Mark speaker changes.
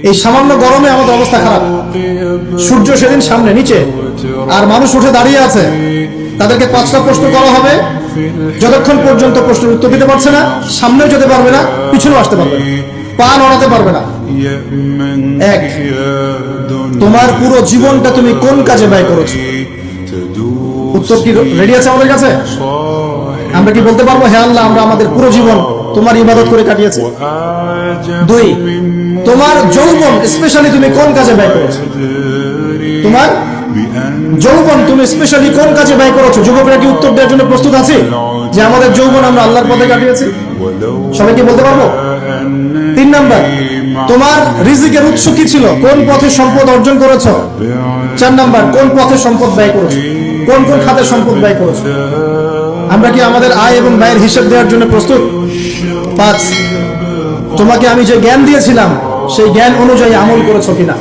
Speaker 1: এই সামান্য গরমে আমাদের অবস্থা খারাপ। সূর্য সেদিন সামনে নিচে, আর মানুষ উঠে দাঁড়িয়ে আছে। তাদেরকে 5টা প্রশ্ন করা হবে, যতক্ষণ পর্যন্ত প্রশ্নের উত্তর দিতে পারছে না, সামনেও যেতে পারবে না, পিছনেও আসতে পারবে না, পা নড়াতে পারবে না। এক, তোমার পুরো জীবনটা তুমি কোন কাজে ব্যয় করেছো? উত্তর কি রেডি আছে আমাদের কাছে? আমরা কি বলতে পারবো, হ্যাঁ আল্লাহ, আমরা আমাদের পুরো জীবন তোমার ইবাদত করে কাটিয়েছি? 2, তোমার যৌবন স্পেশালি তুমি কোন কাজে ব্যয় করেছো? তোমার যৌবন তুমি স্পেশালি কোন কাজে ব্যয় করেছো? যুবকরা কি উত্তর দেওয়ার জন্য প্রস্তুত আছে যে আমাদের যৌবন আমরা আল্লাহর পথে কাটিয়েছি? সবাই কি বলতে পারবো? 3 নাম্বার, তোমার রিজিকের উৎস কি ছিল? কোন পথে সম্পদ অর্জন করেছো? 4 নাম্বার, কোন পথে সম্পদ ব্যয় করেছো? কোন কোন খাতে সম্পদ ব্যয় করেছো? আমরা কি আমাদের আয় এবং ব্যয়ের হিসাব দেওয়ার জন্য প্রস্তুত? 5, তোমাকে আমি যে জ্ঞান দিয়েছিলাম সেই জ্ঞান অনুযায়ী আমল করেছো কিনা?